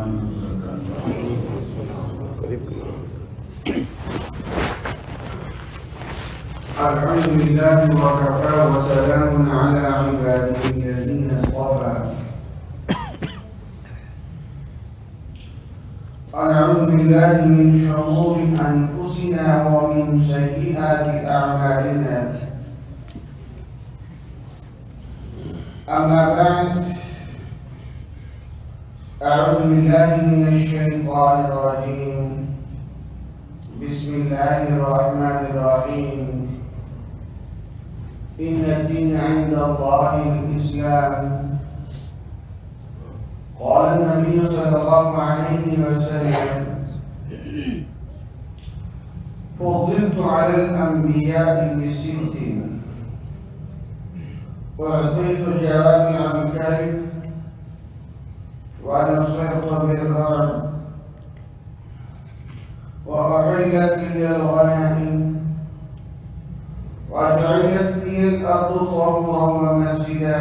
الحمد لله وكفى وسلام على عباده الذين اصطفى. ونعوذ بالله من شرور أنفسنا ومن سيئات أعمالنا. أما بعد، أعوذ بالله من الشيطان الرجيم. بسم الله الرحمن الرحيم. إن الدين عند الله الإسلام. قال النبي صلى الله عليه وسلم: فضلت على الأنبياء بست، وأعطيت جوامع الكلم، ونصرت بالرعب، وأحلت لي الغنائم، وجعلت لي الأرض طهورا ومسجدا،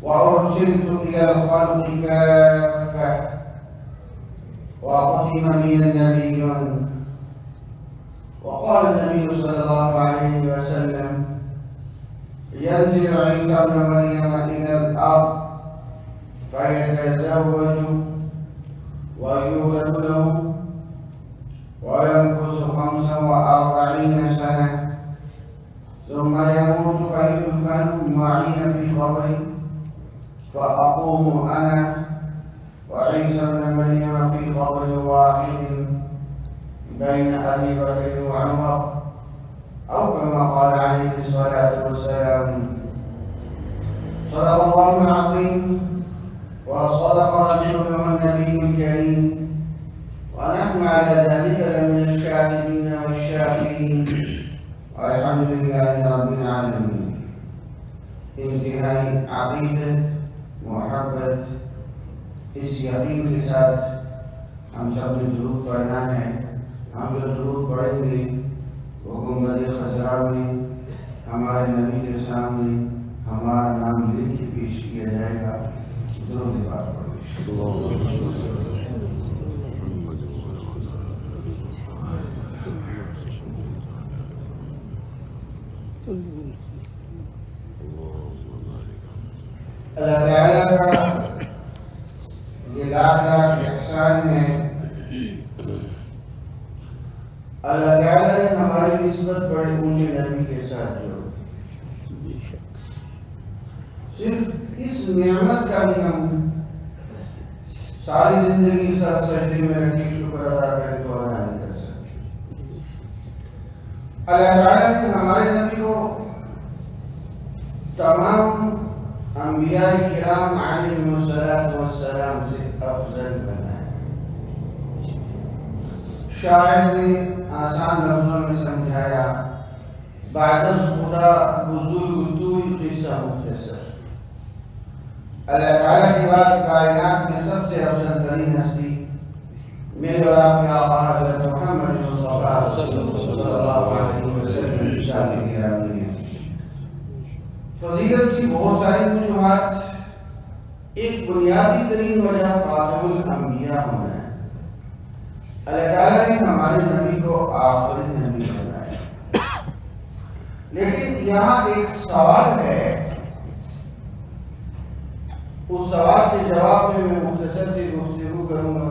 وأرسلت إلى الخلق كافة، وختم بي النبيون. وقال النبي صلى الله عليه وسلم: ينزل عيسى ابن مريم إلى الأرض فيتزوج ويولد له، ويمكث 45 سنة، ثم يموت فيدفن معي في قبري، فأقوم أنا وعيسى ابن مريم في قبر واحد بين أبي بكر وعمر، أو كما قال عليه الصلاة والسلام. صدق الله العظيم، وصدق رسوله النبي الكريم، ونحن على ذلك لمن الشاهدين والشاكرين، والحمد لله رب العالمين. انتہائی عقیدت، محبت، اس یقین کے ساتھ ہم سب نے درود پڑھنا ہے. ہم جو درود پڑھیں گے وہ گنبد خضرا میں ہمارے نبی کے سامنے ہمارا نام لے کے پیش کیا جائے گا. درود پاک پڑھیں. اللہ تعالیٰ کا یہ لاکھ احسان ہے. اللہ تعالیٰ نے ہماری نسبت بڑے اونچے نبی کے ساتھ جوڑی. صرف اس نعمت کا بھی ہم ساری زندگی سب سجدے میں رکھی شکر ادا کریں تو ادا نہیں کر سکتے. اللہ تعالیٰ نے ہمارے نبی کو تمام انبیاء کرام علیہم السلام سے افضل بنایا. شاعر نے آسان لفظوں میں سمجھایا: بعد از خدا بزرگ توئی قصہ مختصر. اللہ تعالیٰ کے بعد کائنات میں سب سے افضل ترین ہستی میرے اور آپ کے آقا حضرت محمد مصطفیٰ صلی اللہ علیہ وسلم کی شان گرامی ہے. فضیلت کی بہت ساری وجوہات. ایک بنیادی ترین وجہ خاتم الانبیاء ہونا ہے. اللہ تعالیٰ نے ہمارے نبی کو آخری نبی بنایا. لیکن یہاں ایک سوال ہے، اس سوال کے جواب میں مختصر سی گفتگو کروں گا.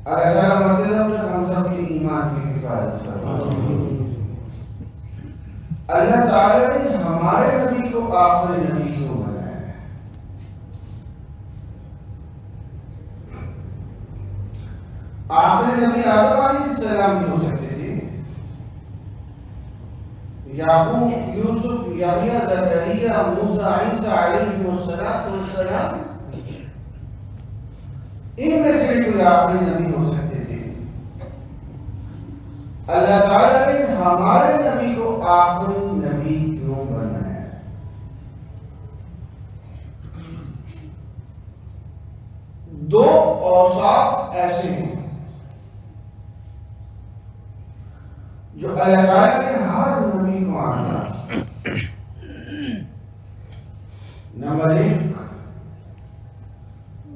اللہ تعالیٰ مطلب ہم سب کے ایمان کی حفاظت فرمائے. اللہ تعالیٰ نے ہمارے نبی کو آخری نبی کیوں بنایا ہے؟ آخری نبی آدم علیہ السلام بھی ہو سکتے تھے. یعقوب، یوسف، یحییٰ، زکریا، موسیٰ، عیسیٰ علیہ السلام، ان میں سے بھی کوئی آخری نبی ہو سکتے تھے. اللہ تعالیٰ نے ہمارے نبی کو آخری نبی کیوں بنایا؟ دو اوصاف ایسے ہیں جو اللہ تعالیٰ نے ہر نبی کو عطا کی. نمبر 1،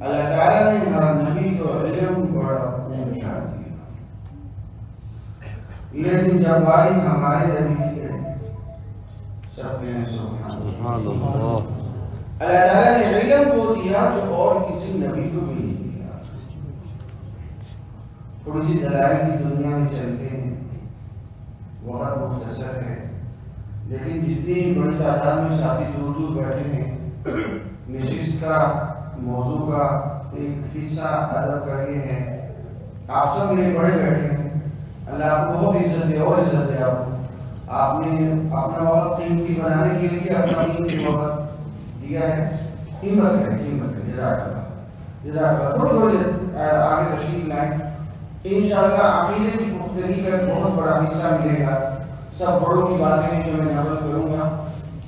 اللہ تعالیٰ نے ہر نبی کو علم بڑا اونچا دیا، لیکن جب باری ہمارے نبی کی ہے سب کہیں سبحان اللہ۔ اللہ تعالیٰ نے علم کو دیا جو اور کسی نبی کو بھی نہیں دیا۔ تھوڑی سی دلائل کی دنیا میں چلتے ہیں، وقت مختصر ہے، لیکن جتنی بڑی تعداد میں ساتھی دور دور بیٹھے ہیں، نشست کا موضوع کا ایک حصہ ادب کر رہے ہیں، آپ سب میرے بڑے بیٹھے ہیں، اللہ آپ کو بہت عزت دے اور عزت دے۔ آپ نے اپنا وقت قیمتی بنانے کے لیے اپنا قیمتی وقت دیا ہے، ہمت ہے، ہمت ہے، جزاک اللہ، جزاک اللہ۔ تھوڑی آگے تشریف لائیں، انشاءاللہ عقیدے کی پختگی کا بہت بڑا حصہ ملے گا۔ سب بڑوں کی باتیں جو میں نقل کروں گا،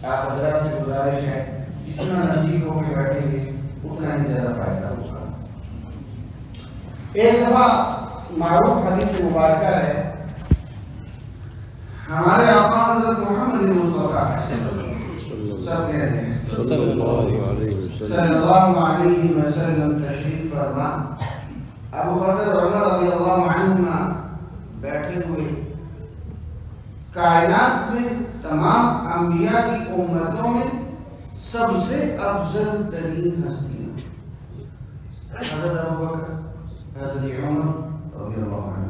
آپ حضرات سے گزارش ہے جتنا نزدیک ہو کے بیٹھیں گے اتنا ہی زیادہ فائدہ ہوگا۔ ایک دفعہ معروف حدیث مبارکہ ہے، ہمارے آقا حضرت محمد مصطفیٰ سب کہتے ہیں صلی اللہ علیہ وسلم تشریف فرما، ابو بکر عمر رضی اللہ عنہما بیٹھے ہوئے، کائنات میں تمام انبیاء کی امتوں میں سب سے افضل ترین ہستیاں حضرت ابو بکر، حضرت عمر رضی اللہ عنہ۔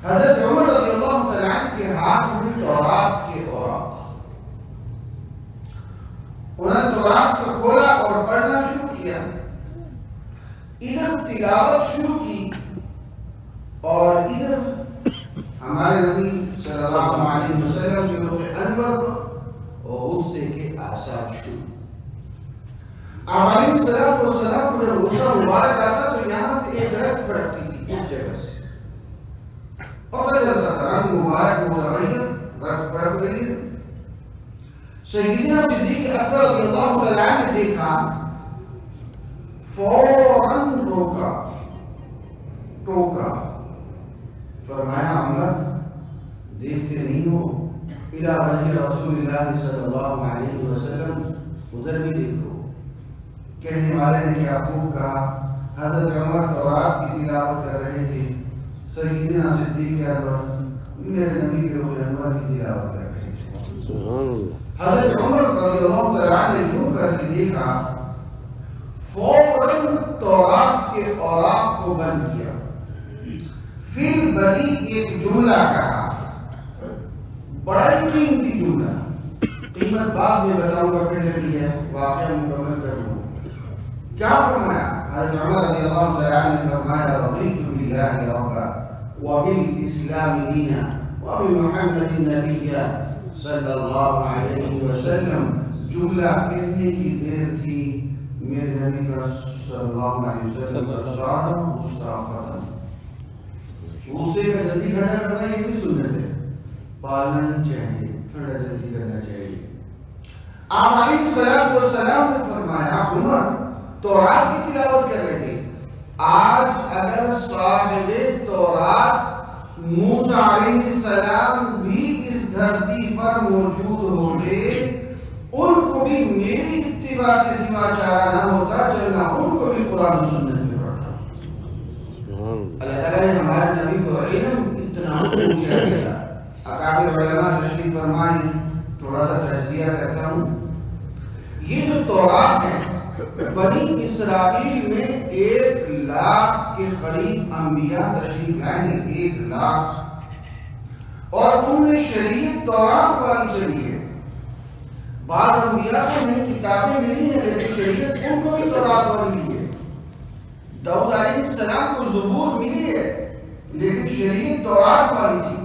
حضرت عمر رضی اللہ عنہ کے ہاتھ میں تورات کے اوراق، انہوں نے تورات کو کھولا اور پڑھنا شروع کیا، ادھر تلاوت شروع کی اور ادھر ہمارے نبی صلی اللہ علیہ وسلم کے روح انور اور غصے کے آثار شروع۔ آپ علیہ السلام کو جب غصہ مبارک آتا تو یہاں سے ایک رت پڑتی تھی اس جگہ سے، پتہ چلتا تھا رنگ مبارک متغیر رت پڑک گئی ہے۔ سیدنا صدیق اکبر رضی اللہ تعالیٰ نے دیکھا، فوراً روکا ٹوکا، فرمایا عمر دیکھتے نہیں ہو الی وجہ رسول اللہ صلی اللہ علیہ وسلم، ادھر بھی دیکھو۔ کہنے والے نے کیا خوب کہا، حضرت عمر تورات کی تلاوت کر رہے تھے، سیدنا صدیق اکبر میرے نبی کے روح انور کی تلاوت کر رہے تھے۔ حضرت عمر رضی اللہ تعالیٰ نے یوں کر کے دیکھا، فوراً تورات کے اوراق کو بند کیا، پھر بڑی ایک جملہ کہا، بڑا ہی قیمتی جملہ، قیمت بعد میں بتاؤں گا، پہلے بھی ہے واقعہ مکمل کر لوں۔ کیا فرمایا؟ حضرت عمر رضی اللہ تعالیٰ نے فرمایا، رضیت باللہ ربا وبالاسلام دینا وبمحمد نبیا صلی اللہ علیہ وسلم۔ جملہ کہنے کی دیر تھی، میرے نبی کا صلی اللہ علیہ وسلم کا سارا غصہ ختم۔ غصے کا جلدی ٹھنڈا کرنا یہ بھی سنت ہے، پالنا نہیں چاہیے، ٹھنڈا جلدی کرنا چاہیے۔ آپ علیہ السلام نے فرمایا، عمر تورات کی تلاوت کر رہے تھے، آج اگر صاحب تورات موسیٰ علیہ السلام بھی اس دھرتی پر موجود ہوتے، ان کو بھی میری اتباع کے سوا چارہ نہ ہوتا، چلنا ان کو بھی قرآن و سنت میں پڑھتا۔ اللہ تعالیٰ نے ہمارے نبی کو علم اتنا اونچا دیا۔ اکابر علماء تشریف فرمائیں، تھوڑا سا تجزیہ کرتا ہوں۔ یہ جو تورات ہے، بنی اسرائیل میں 1,00,000 کے قریب انبیاء تشریف لائے ہیں، 1,00,000، اور ان میں شریعت تورات والی چلی ہے۔ بعض انبیاء کو نئی کتابیں ملی ہیں لیکن شریعت ان کو بھی تورات والی لی ہے۔ داؤد علیہ السلام کو زبور ملی ہے لیکن شریعت تورات والی تھی۔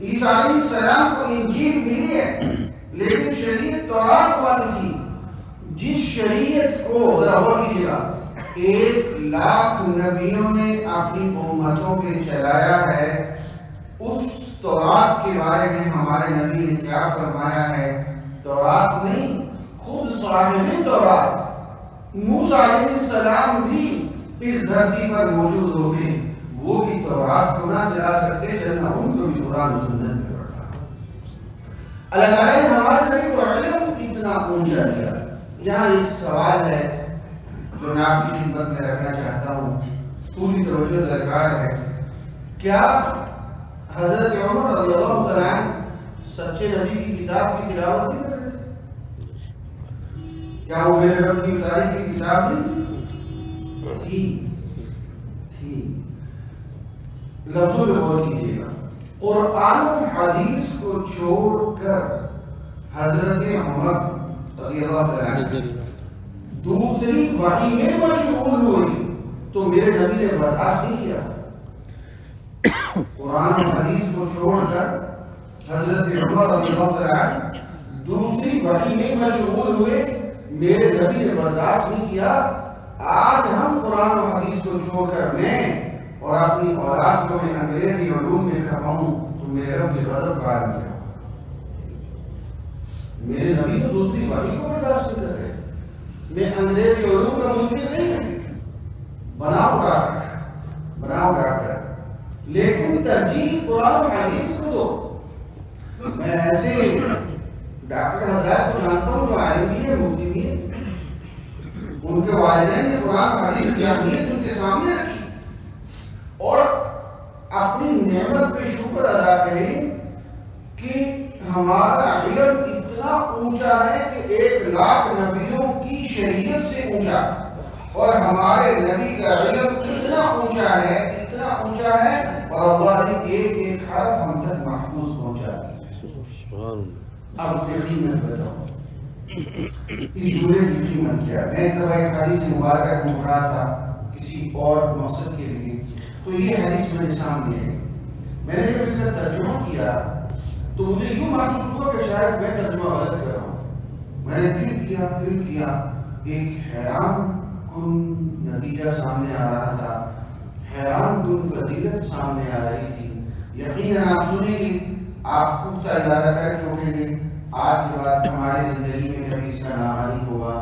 عیسیٰ علیہ السلام کو انجیل ملی ہے لیکن شریعت تورات والی تھی۔ جس شریعت کو ذرا غور کیجیے، 1,00,000 نبیوں نے اپنی امتوں پہ چلایا ہے، اس تورات کے بارے میں ہمارے نبی نے کیا فرمایا ہے؟ تورات نہیں، خود صاحب تورات موسیٰ علیہ السلام بھی اس دھرتی پر موجود ہوتے، وہ بھی تورات کو نہ چلا سکتے، چلنا ان کو بھی قرآن و سنت میں پڑھتا۔ اللہ تعالیٰ نے ہمارے نبی کو علم اتنا اونچا دیا۔ یہاں ایک سوال ہے، جو میں آپ کی خدمت میں رکھنا چاہتا ہوں، پوری توجہ درکار ہے. کیا حضرت عمر رضی اللہ تعالیٰ عنہ سچے نبی کی کتاب کی تلاوت نہیں کر رہے تھے؟ کیا وہ میرے رب کی تاریخ کی کتاب نہیں تھی؟ لفظوں میں غور کیجیے گا. قرآن و حدیث کو چھوڑ کر حضرت عمر رضی اللہ تعالیٰ عنہ دوسری وحی میں مشغول ہوئی تو میرے نبی نے برداشت نہیں کیا. قرآن و حدیث کو چھوڑ کر حضرت عمر رضی اللہ تعالیٰ عنہ دوسری وحی میں مشغول ہوئے، میرے نبی نے برداشت نہیں کیا. آج ہم قرآن و حدیث کو چھوڑ کر میں اور اپنی اولاد کو میں انگریزی علوم میں کھپاؤں تو میرے رب کی غضب کا عالم کیا؟ میرے نبی تو دوسری وحی کو برداشت نہیں کر رہے. میں انگریزی علوم کا منکر نہیں ہے، بناؤ ڈاکٹر، لیکن ترجیح قرآن و حدیث کو دو. میں ایسے ڈاکٹر حضرات کو جانتا ہوں جو عالم بھی ہے، مفتی بھی ہے، ان کے والدین نے قرآن و حدیث کی اہمیت ان کے سامنے رکھی اور اپنی نعمت پہ شکر ادا کریں کہ ہمارا علم اتنا اونچا ہے کہ 1,00,000 نبیوں کی شریعت سے اونچا، اور ہمارے نبی کا علم اتنا اونچا ہے اور اللہ نے ایک حرف ہم تک محفوظ پہنچا دیا. اب قیمت بتاؤ، اس جملے کی قیمت کیا؟ میں ایک دفعہ ایک حدیث مبارکہ ڈھونڈ رہا تھا کسی اور مقصد کے لیے، تو یہ حدیث میرے سامنے ہے. میں نے جب اس کا ترجمہ کیا تو مجھے یوں محسوس ہوا کہ شاید میں ترجمہ غلط کر رہا ہوں. میں نے پھر کیا، ایک حیران کن نتیجہ سامنے آ رہا تھا، حیران کن فضیلت سامنے آ رہی تھی. یقیناً آپ سنیں گے، آپ پختہ ارادہ کر کے اٹھیں گے، آج کے بعد ہماری زندگی میں کبھی اس کا نام نہیں ہوگا.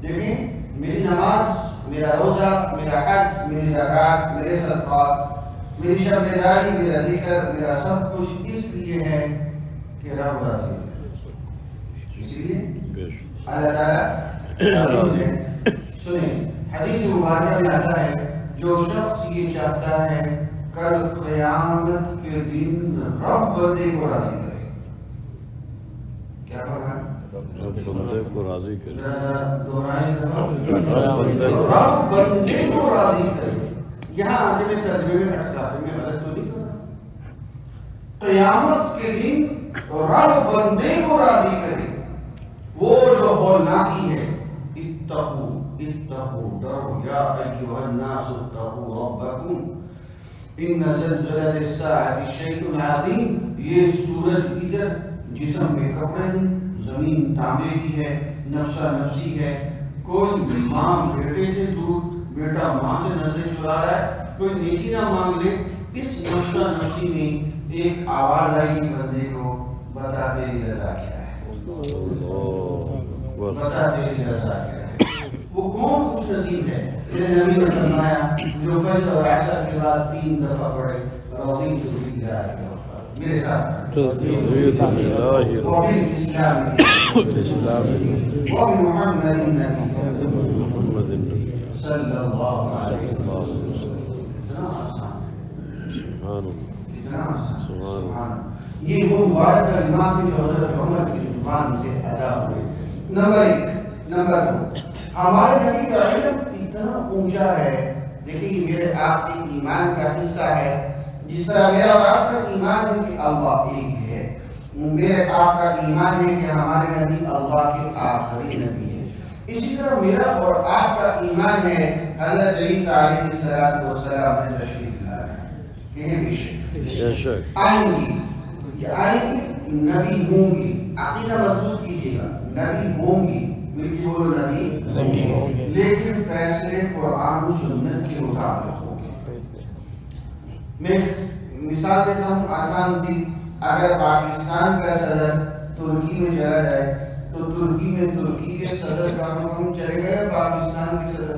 دیکھیں، میری نماز، میرا روزہ، میرا حج، میری زکوٰۃ، میرے صدقات، میری شب بیداری، میرا ذکر، میرا سب کچھ اس لیے ہے کہ رب راضی ہے. اسی لیے اللہ تعالیٰ ہے. سنیں، حدیث مبارکہ میں آتا ہے، جو شخص یہ چاہتا ہے کل قیامت کے دن رب بندے کو راضی کرے. کیا فرمایا؟ رب بندے کو راضی کرے. رب بندے کو راضی کرے. یہاں آگے میں ترجمے میں اٹکاتے میں غلط تو نہیں کر رہا. قیامت کے دن رب بندے کو راضی کرے. وہ جو ہولناکی ہے، اتقوا ڈرو یا ایھا الناس اتقوا ربکم ان زلزلۃ الساعۃ شیء عظیم. یہ سورج ادھر جسم میں کپڑے نہیں، زمین تانبے کی ہے، نفسا نفسی ہے. کوئی ماں بیٹے سے دور، بیٹا ماں سے نظریں چرا رہا ہے، کوئی نیکی نہ مانگ لے. اس نفسا نفسی میں ایک آواز آئی بندے کو، بتا تیری رضا کیا ہے، بتا تیری رضا کیا ہے. وہ کون خوش نصیب ہے؟ میرے نبی نے فرمایا جو فجر اور عصر کے بعد 3 دفعہ پڑھے، رضیت باللہ. میرے ساتھ رضیت باللہ وبالاسلام وبمحمد النبی صلی اللہ علیہ وسلم. اتنا آسان، اتنا آسان. سبحان. یہ وہ مبارک کلمات جو حضرت عمر کی زبان سے ادا ہوئے. نمبر 1. نمبر 2، ہمارے نبی کا علم اتنا اونچا ہے. دیکھیے، میرے آپ کے ایمان کا حصہ ہے. جس طرح میرا اور آپ کا ایمان ہے کہ اللہ ایک ہے، میرے آپ کا ایمان ہے کہ ہمارے نبی اللہ کے آخری نبی ہے. اسی طرح میرا اور آپ کا ایمان ہے حضرت عیسیٰ علیہ السلام نے تشریف لایا ہے. کہیں بے شک آئیں گی، نبی ہوں گی. عقیدہ مضبوط کیجیے گا، نبی ہوں گی. ملکی بولو، نبی ہوں گے، لیکن فیصلے قرآن و سنت کے مطابق ہوں گے. میں مثال دیتا ہوں آسان سی. اگر پاکستان کا صدر ترکی میں چلا جائے تو ترکی میں ترکی کے صدر کا حکم چلے گا، پاکستان کے صدر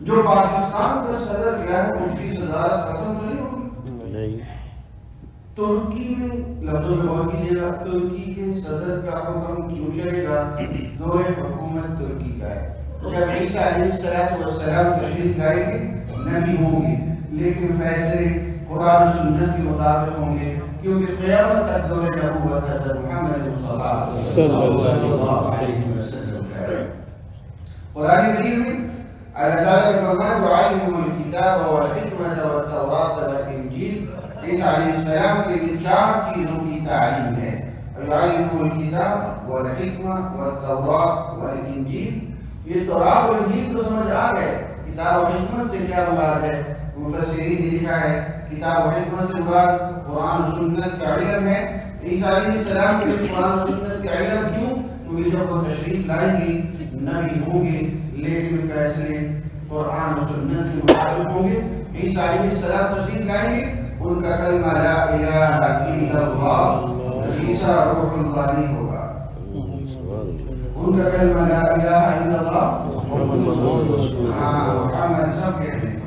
جو پاکستان کا صدر کیا ہے اس کی صدارت ختم تو نہیں ہوگی. ترکی میں لفظوں میں غور کیجیے گا، ترکی کے صدر کا حکم کیوں چلے گا؟ دور حکومت ترکی کا ہے. جب عیسیٰ علیہ السلام تشریف لائیں گے نبی ہوں گے، لیکن فیصلے قرآن و سنت کے مطابق ہوں گے، کیونکہ قیامت تک دور نبوت حضرت محمد مصطفیٰ صلی اللہ علیہ وسلم کا ہے. قرآن کریم میں اللہ تعالیٰ نے فرمایا وَعَلِّمُهُ الْكِتَابَ وَالْحِكْمَةَ وَالتَّوْرَاةَ وَالْإِنْجِيلَ. عیسیٰ علیہ السلام کے لیے 4 چیزوں کی تعلیم ہے. وَعَلِّمُهُ الْكِتَابَ وَالْحِكْمَةَ وَالتَّوْرَاةَ وَالْإِنْجِيلَ. یہ تورات اور انجیل تو سمجھ آ گئے، کتاب و حکمت سے کیا مراد ہے؟ مفسرین نے لکھا ہے کتاب و حکمت سے مراد قرآن و سنت کا علم ہے. عیسیٰ علیہ السلام کے لیے قرآن و سنت کا علم کیوں؟ کیونکہ جب وہ تشریف لائیں گے نبی ہوں گے، لیکن فیصلے قرآن و سنت کے مطابق ہوں گے. عیسیٰ علیہ السلام تشریف لائیں گے، ان کا کلمہ لا الہ الا اللہ، عیسیٰ روح الباری ہوگا. ان کا کلمہ لا الہ الا اللہ محمد سب کہتے ہیں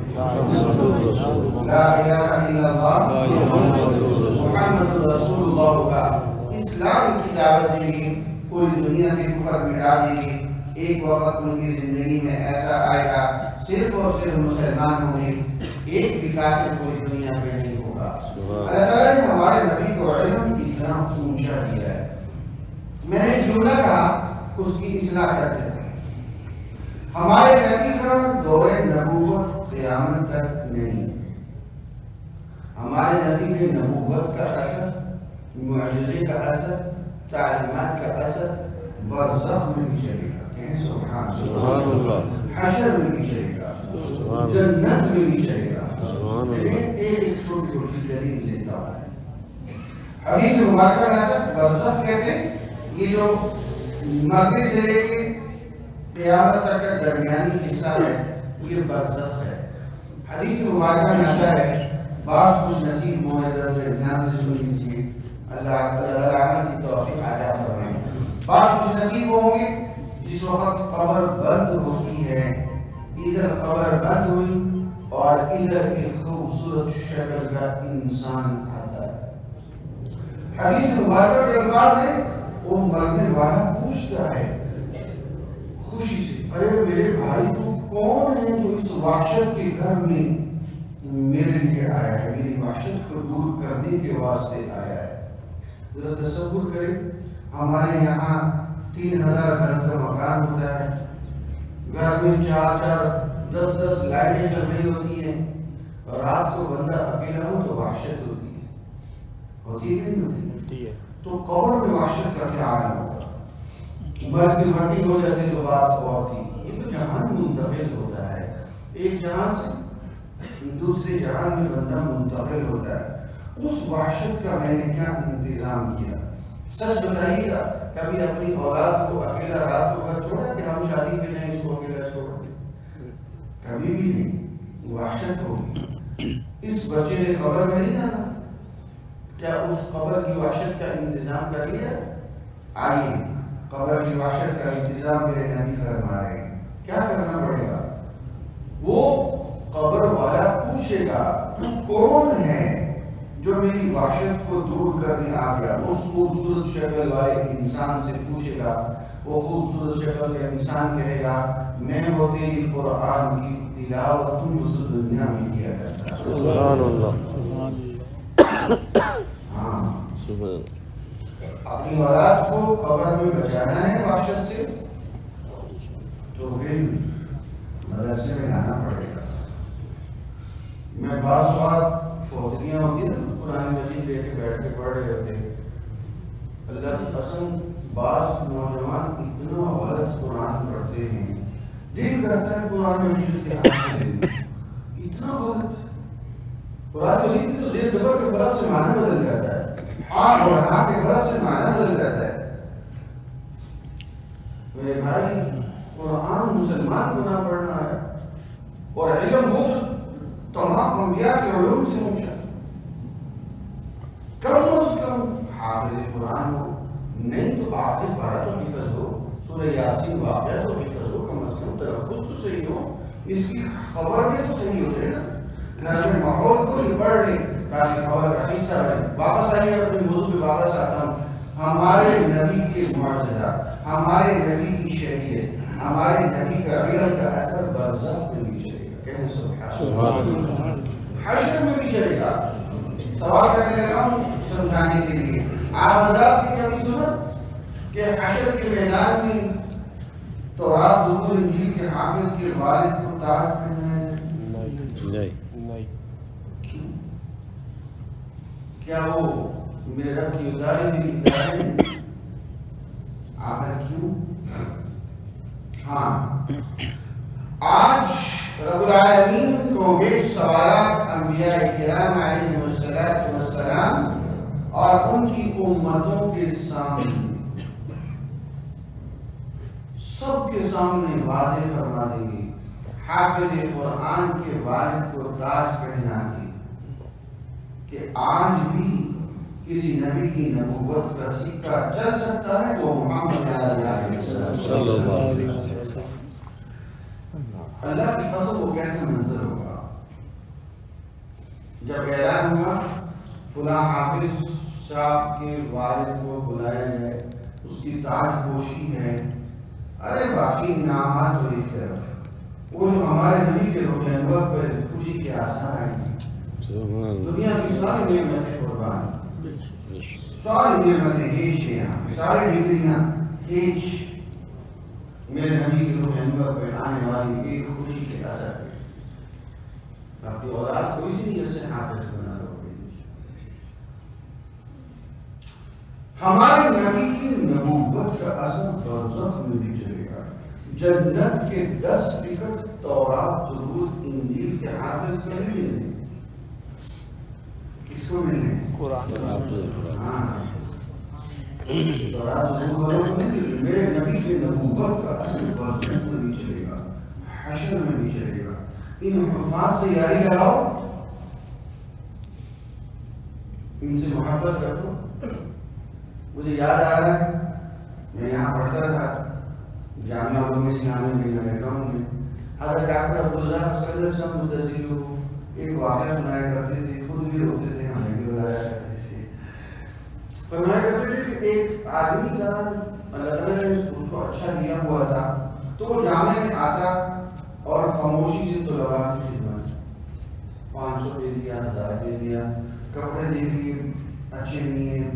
لا الہ الا اللہ محمد رسول اللہ ہوگا. اسلام کی دعوت دیں گے، پوری دنیا سے کفر مٹا دیں گے. ایک وقت ان کی زندگی میں ایسا آئے گا صرف اور صرف مسلمان ہوں گے، ایک بھی کافر پوری دنیا میں نہیں ہوگا. اللہ تعالیٰ نے ہمارے نبی کو علم اتنا اونچا دیا ہے. میں نے جملہ کہا اس کی اصلاح کرتے ہیں. ہمارے نبی کا دور نبوت قیامت تک نہیں. ہمارے نبی کے نبوت کا اثر، معجزے کا اثر، تعلیمات کا اثر برزخ میں بھی چلے گا. کہیں سبحان اللہ. حشر میں بھی چلے گا، جنت میں بھی چلے گا. ایک چھوٹی چھوٹی دلیل لیتا ہوں. حدیث مبارکہ میں آتا برزخ کہتے ہیں یہ جو مرنے سے لے کے قیامت تک کا درمیانی حصہ ہے، یہ برزخ ہے. حدیث مبارکہ میں آتا ہے بعض خوش نصیب معذرت اطمینان سے سن لیجیے، اللہ عمل کی توفیق عطا فرمائے. بعض خوش نصیب ہوں گے جس وقت قبر بند ہوتی ہے، ادھر قبر بند ہوئی اور ادھر ایک خوبصورت شکل کا انسان آتا ہے. حدیث مبارکہ کے الفاظ ہیں وہ مرنے والا پوچھتا ہے خوشی سے، ارے میرے بھائی تو کون ہے جو اس وحشت کے گھر میں میرے لیے آیا ہے، میری وحشت کو دور کرنے کے واسطے آیا ہے. ذرا تصور کریں ہمارے یہاں 3000 گز کا مکان ہوتا ہے، گھر میں 4 10 لائٹیں چل رہی ہوتی ہیں، اور رات کو بندہ اکیلا ہو تو وحشت ہوتی ہے، ہوتی ہے نہیں ہوتی ہے. تو قبر میں وحشت کا کیا عالم ہوگا؟ مرد کی مٹی ہو جاتی تو بات اور تھی. یہ تو جہان منتقل ہوتا ہے، ایک جہان سے دوسرے جہان میں بندہ منتقل ہوتا ہے. اس وحشت کا میں نے کیا انتظام کیا؟ سچ بتائیے گا کبھی اپنی اولاد کو اکیلا رات کو گھر چھوڑا کہ ہم شادی پہ جائیں اس کو اکیلا چھوڑ دیں؟ کبھی بھی نہیں. وحشت ہوگی. اس بچے نے قبر میں نہیں جانا، کیا اس قبر کی وحشت کا انتظام کر لیا؟ آئیے قبر کی وحشت کا انتظام میرے نبی فرما رہے ہیں. کیا کرنا پڑے گا؟ وہ قبر والا پوچھے گا تو کون ہے جو میری وحشت کو دور کرنے آ گیا؟ اس خوبصورت شکل والے انسان سے پوچھے گا. وہ خوبصورت شکل کا انسان کہے گا میں وہ تیری قرآن کی تلاوت جو تو دنیا میں کیا کرتا. سبحان اللہ. اپنی اولاد کو قبر میں بچانا ہے وحشت سے تو پھر مدرسے میں لانا پڑے گا. میں بعض بات فوتریاں ہوتی ہیں نا، قرآن مجید لے کے بیٹھ کے پڑھ رہے ہوتے، اللہ کی قسم بعض نوجوان اتنا غلط قرآن پڑھتے ہیں، دل کرتا ہے قرآن مجید اس کے ہاتھ میں اتنا غلط. قرآن مجید کی تو زیر زبر کے فرق سے معنی بدل جاتا ہے، ہاں اور ہاں کے فرق سے معنی بدل جاتا ہے. میرے بھائی قرآن مسلمان کو نہ پڑھنا ہے، اور علم وہ جو تمام انبیاء کے علوم سے اونچا، کم از کم حافظ قرآن ہو، نہیں تو آخر پارہ تو حفظ ہو، سورہ یاسین واقعہ تو حفظ ہو، کم از کم تلفظ تو صحیح ہو، اس کی خبر بھی تو صحیح ہو جائے نا. گھر میں ماحول کو پڑھ لیں تاکہ خبر کا حصہ بنے. واپس آئیے اپنے موضوع پہ واپس آتا ہوں. ہمارے نبی کے معجزات، ہمارے نبی کی شریعت، ہمارے نبی کا علم کا اثر برزخ میں بھی چلے گا. کہیں سبحان اللہ. حشر میں بھی چلے گا. سوال کرنے لگا ہوں سمجھانے کے لیے. آپ حضرات نے کبھی سنا کہ حشر کے میدان میں تورات زبور انجیل کے حافظ کے والد کو تاج پہنایا؟ نہیں. کیا وہ میرا کردار نہیں؟ آخر کیوں؟ ہاں، آج رب العالمین کو بے سوالات انبیاء کرام علیہ السلام اور ان کی امتوں کے سامنے، سب کے سامنے واضح فرما دیں گے. حافظ قرآن کے والد کو تاج پہنا کے کہ آج بھی کسی نبی کی نبوت کا سکہ چل سکتا ہے تو محمد علیہ السلام. اللہ کی قسم وہ کیسے منظر ہوگا جب اعلان ہوا فلاں حافظ صاحب کے والد کو بلایا جائے، اس کی تاج پوشی ہے. ارے باقی انعامات تو ایک طرف، وہ جو ہمارے نبی کے رخ انور پر خوشی کے آثار ہیں. دنیا کی ساری نعمتیں قربان، ساری نعمتیں ہیچ ہیں، یہاں ساری ڈگریاں ہیچ میرے نبی کے رخ انور پہ آنے والی ایک خوشی کے اثر پہ. آپ کی اولاد کوئی سی نہیں اسے حافظ بنا دو. ہمارے نبی کی نبوت کا اثر برزخ میں بھی چلے گا. جنت کے 10 ٹکٹ تورات زبور انجیل کے حافظ کو نہیں ملنے. کس کو ملنے؟ قرآن. تورات زبور کو نہیں ملنے. میرے نبی کی نبوت کا اثر برزخ میں بھی چلے گا، حشر میں بھی چلے گا. ان حفاظ سے یاری لگاؤ، ان سے محبت رکھو. مجھے یاد آ رہا ہے میں یہاں پڑھتا تھا جامعہ علوم اسلامیہ میں گاؤں میں. حضرت ڈاکٹر عبداللہ صاحب مدثر کو ایک واقعہ سنایا کرتے تھے، خود بھی روتے تھے، ہمیں بھی بلایا کرتے تھے. فرمایا کرتے تھے کہ ایک آدمی تھا، اللہ تعالیٰ نے اس کو اچھا دیا ہوا تھا، تو وہ جامعہ میں آتا اور خاموشی سے طلباء کی خدمت، 500 دے دیا، 1000 دے دیا، کپڑے دے دیے اچھے نہیں ہیں،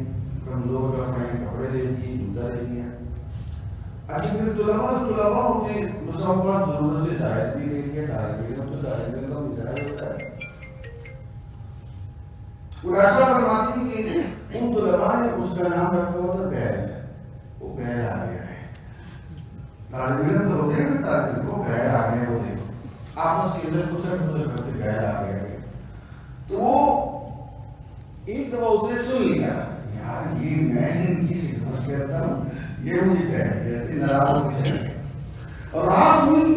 کمزور کپڑے ہیں، کپڑے دے دیے، جوتا دے دیا. اچھا پھر طلباء ہوتے مسابقات ضرورت سے زائد بھی لے دیا. طالب علم تو طالب علم کا مزاج ہوتا ہے. وہ ایسا فرماتی کہ ان طلباء نے اس کا نام رکھا ہوا تھا بیل. وہ بیل آ گیا ہے. طالب علم تو ہوتے ہیں طالب علم کو بیل آ گیا. وہ دیکھو آپس کے اندر خسر کرتے بیل آ گیا ہے. تو وہ ایک دفعہ اس نے سن لیا، یار یہ میں ان کی خدمت کرتا ہوں، یہ مجھے بیٹھ گئے، ناراض ہو کے چلے گئے. اور رات ہوئی،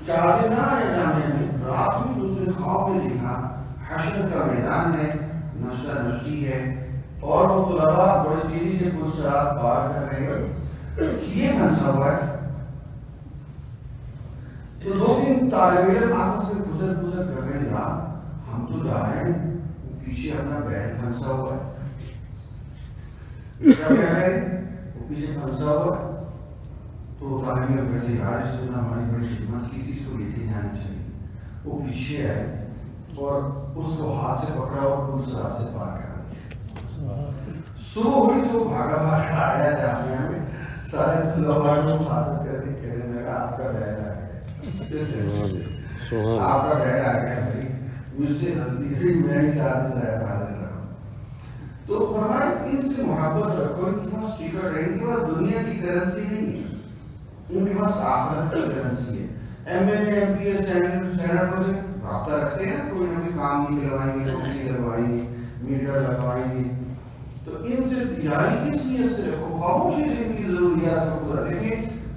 4 دن نہ آیا جامعہ میں. رات ہوئی تو اس نے خواب میں دیکھا حشر کا میدان ہے، نشہ نشی ہے، اور وہ طلباء بڑی تیزی سے پرسرات پار کر رہے ہیں. یہ پھنسا ہوا ہے. تو 2-3 طالب علم آپس میں گزر کر رہے ہیں، یار ہم تو جا رہے ہیں، پیچھے اپنا بیگ پھنسا ہوا ہے. کیا کہہ رہے ہیں؟ وہ پیچھے پھنسا ہوا ہے. تو طالب علم کہتے ہیں، یار اس نے ہماری بڑی خدمت کی تھی، اس کو لے کے جانا چاہیے. وہ پیچھے آئے اور اس کو ہاتھ سے پکڑا اور دوسرا ہاتھ سے پار کرا دیا. صبح ہوئی تو بھاگا آیا جامعہ میں. سارے طلباء کو مخاطب کر کے کہنے لگا، آپ کا بیگ آ گیا، آپ کا بیگ آ گیا بھائی، مجھ سے غلطی ہوئی، میں ہی 4 دن رہا حاضر رہا. تو فرمایا ان سے محبت رکھو. ان کے پاس ٹکٹ ہے، ان کے پاس دنیا کی کرنسی نہیں ہے، ان کے پاس آخرت کی کرنسی ہے. M L A M P A senator سے رابطہ رکھتے ہیں، کوئی نہ کوئی کام نکلوائیں گے، نوکری لگوائیں گے، میٹر لگوائیں گے. تو ان سے تجاری کس نیت سے رکھو، خاموشی سے ان کی ضروریات کو پورا. دیکھیے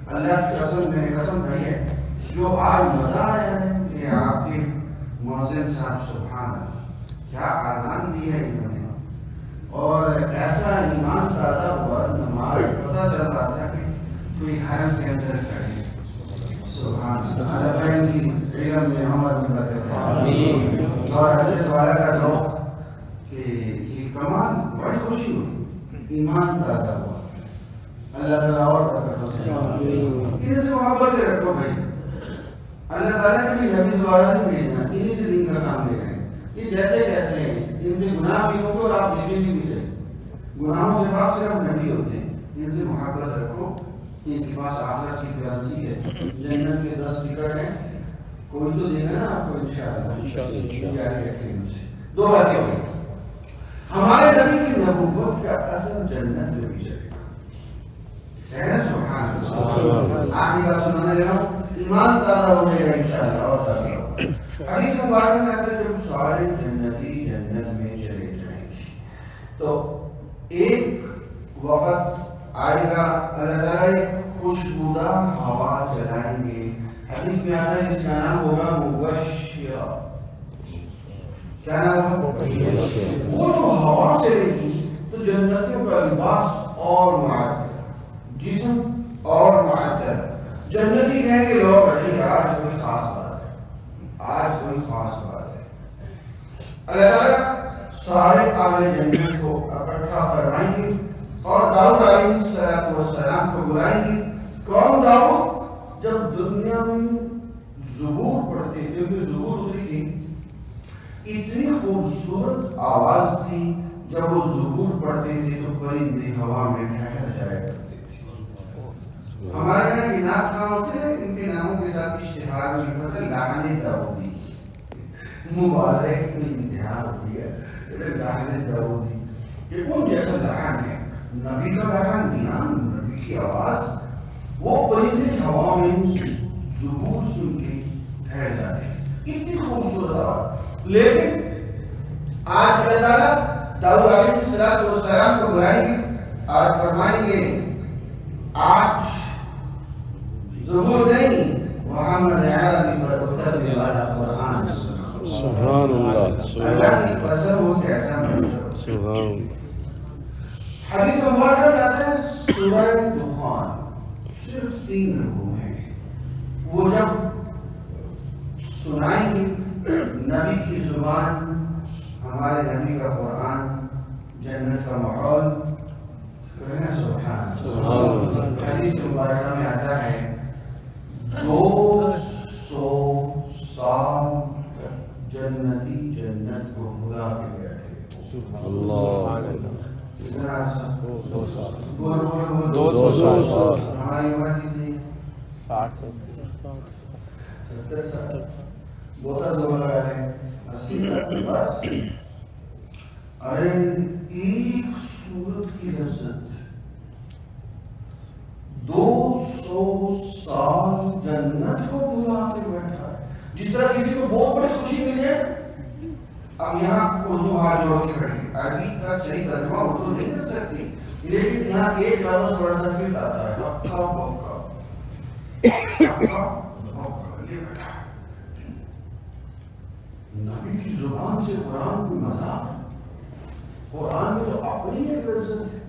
اللہ کی قسم، میری قسم نہیں ہے، جو آج مزہ آیا ہے کہ آپ کے مؤذن صاحب سبحان اللہ کیا اذان دی ہے انہوں نے، اور ایسا ایمان تازہ ہوا، نماز پتہ چل رہا تھا کہ کوئی حرم کے اندر کھڑے. سبحان اللہ، علم کی علم میں عمر میں برکت ہے. اور حضرت والا کا ذوق کمال بڑی خوشی ہوئی، ایمان تازہ ہوا. اللہ تعالیٰ اور برکت ان سے محبت رکھو بھائی. اللہ تعالیٰ نے بھی نبی دوبارہ نہیں بھیجنا، انہیں سے دین کا کام لے رہے ہیں. یہ جیسے کیسے ہیں، ان سے گناہ بھی ہوں گے اور آپ دیکھیں گے بھی سے گناہوں سے پاک صرف نبی ہوتے ہیں. ان سے محبت رکھو. ان کے پاس آخرت کی کرنسی ہے، جنت کے 10 ٹکٹ ہیں. کوئی تو دے گا نا آپ کو انشاءاللہ. جاری رکھیں ان سے. 2 باتیں ہوئی. ہمارے نبی کی نبوت کا اثر جنت میں بھی چلے گا. سبحان اللہ. آخری بات سنانے لگا ہوں. ایمان تازہ ہو جائے گا انشاءاللہ اور تازہ ہوگا. حدیث مبارک میں آتا ہے جب سارے جنتی جنت میں چلے جائیں گے تو ایک وقت آئے گا، اللہ تعالیٰ ایک خوشبودار ہوا چلائیں گے. حدیث میں آتا ہے جس کا نام ہوگا مبشرہ. کیا نام ہوگا؟ وہ جو ہوا چلے گی تو جنتیوں کا لباس اور معطر، جسم اور معطر. جنتی کہیں گے لوگ آج کوئی خاص بات ہے، آج کوئی خاص بات ہے. اللہ تعالیٰ سارے اہل جنت کو اکٹھا فرمائیں گے اور داؤد علیہ السلام کو بلائیں گے. کون داؤد؟ جب دنیا میں زبور پڑھتے تھے، کہ زبور اتری تھی، اتنی خوبصورت آواز تھی. جب وہ زبور پڑھتے تھے تو پرندے ہوا میں ٹھہر جایا کرتے تھے. ہمارے یہاں کے نعت خواں ہوتے ہیں، ان کے ناموں کے ساتھ اشتہار میں لکھا ہے لعن داؤدی. مبارک میں انتہا ہوتی ہے لعن داؤدی، کہ ان جیسا لعن ہے. نبی کا لعن بیان، نبی کی آواز. وہ پرندے ہوا میں زبور سن کے ٹھہر جاتے ہیں. اتنی خوبصورت آواز. لیکن آج اللہ تعالیٰ داؤد علیہ السلام کو بلائیں گے اور فرمائیں گے آج زبور نہیں، محمد عربی پر اترنے والا قرآن. سبحان اللہ. اللہ کی قسم ہو کیسا منظر. سبحان اللہ. حدیث مبارکہ میں آتا ہے سورہ دخان صرف 3 رکوع ہیں. وہ جب سنائیں گے نبی کی زبان، ہمارے نبی کا قرآن، جنت کا ماحول. کہنا سبحان اللہ. حدیث مبارکہ میں آتا ہے 200 سال جنتی جنت کو بھلا کے بیٹھے. اللہ. 200 سال. ہماری عمر کتنی؟ 60 70 سال. بہت زور لگا ہے 80 سال بس. ارے ایک سورت کی لذت 200 سال جنت کو بھلا کے بیٹھا ہے. جس طرح کسی کو بہت بڑی خوشی مل جائے. اب یہاں اردو ہاتھ جوڑ کے کھڑی، عربی کا صحیح ترجمہ اردو نہیں کر سکتی، لیکن یہاں ایک لفظ تھوڑا سا فٹ آتا ہے، اکا بکا. یہ بیٹھا نبی کی زبان سے قرآن کو مذاق ہے. قرآن میں تو اپنی ایک لذت ہے.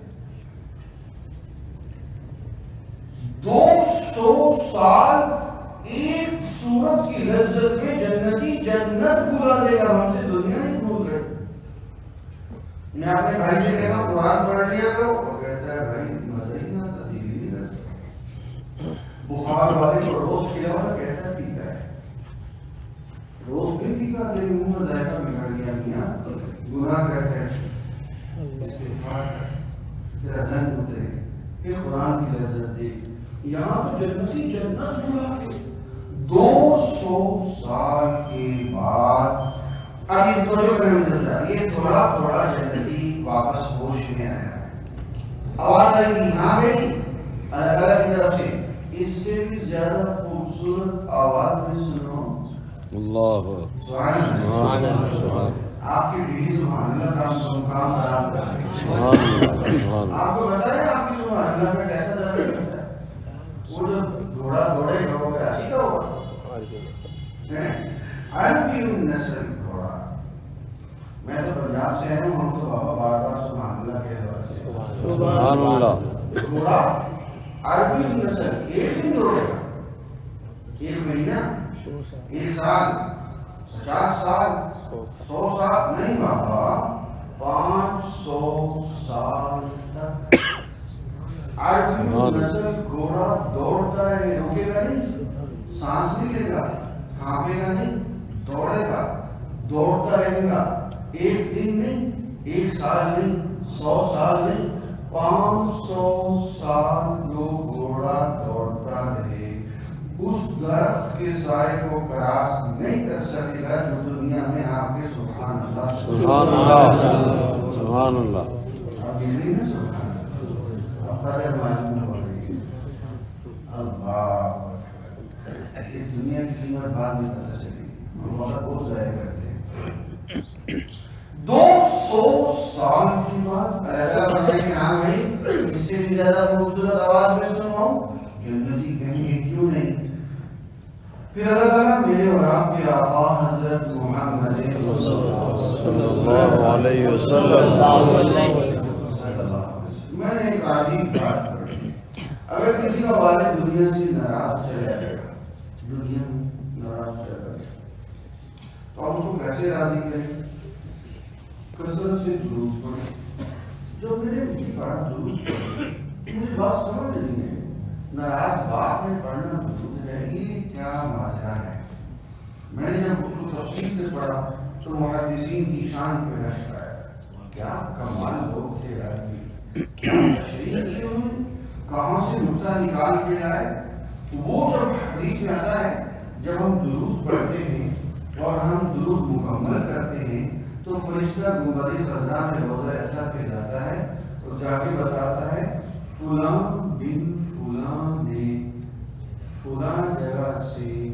200 سال ایک سورت کی لذت میں جنتی جنت بھلا دے گا. ہم سے دنیا نہیں بھول رہے. میں اپنے بھائی سے کہتا ہوں قرآن پڑھ لیا کرو، وہ کہتا ہے بھائی مزہ ہی نہیں آتا، دل ہی نہیں کرتا. بخار والے کو روز کھلاؤ نا، کہتا ہے پیتا ہے. روز بھی پیتا، تیرے منہ میں ذائقہ بگڑ گیا. میاں گناہ کرتے ہیں، استغفار کر، تیرا ذہن اترے. پھر قرآن کی لذت دیکھ. یہاں تو جنتی جنت بلا کے 200 سال کے بعد. اب یہ توجہ کرنے میں جاتا ہے، یہ تھوڑا تھوڑا جنتی واپس ہوش میں آیا. آواز آئی کہ یہاں گئی اللہ تعالیٰ کی طرف سے، اس سے بھی زیادہ خوبصورت آواز میں سنو. اللہ سبحان اللہ. آپ کی ڈیلی سبحان اللہ کا مقام خراب کر رہے ہیں. آپ کو بتائیں آپ کی سبحان اللہ کا کیسا درد کرتا ہے. وہ جو گھوڑا دوڑے گا وہ کراچی کا ہوگا، عربی النسل گھوڑا. میں تو پنجاب سے ہوں، ہم تو بابا بار بار سبحان اللہ کہہ رہے ہیں. سبحان اللہ. گھوڑا عربی النسل ایک دن دوڑے گا، ایک مہینہ، ایک سال، 50 سال، 100 سال نہیں بابا. 500 سال تک عربی نسل گھوڑا دوڑتا ہے، رکے گا نہیں، سانس نہیں لے گا، ہانپے گا نہیں، دوڑے گا، دوڑتا رہے گا، ایک دن نہیں، ایک سال نہیں، 100 سال نہیں، 500 سال جو گھوڑا دوڑتا رہے اس درخت کے سائے کو کراس نہیں کر سکے گا جو دنیا میں آپ کے سبحان اللہ سبحان اللہ سبحان اللہ آپ بجلی نا سبحان اللہ آپ قدر معلوم ہو رہی ہے اللہ اس دنیا کی قیمت بعد میں پتہ چلے گی ہم وقت بہت ضائع کرتے ہیں 200 سال کی بعد اللہ فرمائے کہ ہاں بھائی اس سے بھی زیادہ خوبصورت آواز میں سنواؤں جنتی کہیں گے کیوں نہیں پھر اللہ تعالیٰ میرے اور آپ کے آقا حضرت محمد صلی اللہ علیہ وسلم میں نے ایک عجیب بات پڑھی اگر کسی کا والد دنیا سے ناراض چلا گیا دنیا میں ناراض چلا گیا تو آپ اس کو کیسے راضی کریں کثرت سے درود پڑھیں جو میرے بھی بڑا درود پڑھیں مجھے بات سمجھ نہیں ہے ناراض بات میں پڑھنا درود ہے یہ کیا ماجرا ہے میں نے جب اس کو تفصیل سے پڑھا تو محدثین کی شان پہ رشک آیا کیا کمال لوگ تھے آدمی کیا تشریح کی انہوں نے کہاں سے نقطہ نکال کے لائے وہ جب حدیث میں آتا ہے جب ہم درود پڑھتے ہیں اور ہم درود مکمل کرتے ہیں تو فرشتہ گنبد خضرا میں روضہ اثر پہ جاتا ہے اور جا کے بتاتا ہے فلاں بن فلاں نے فلاں جگہ سے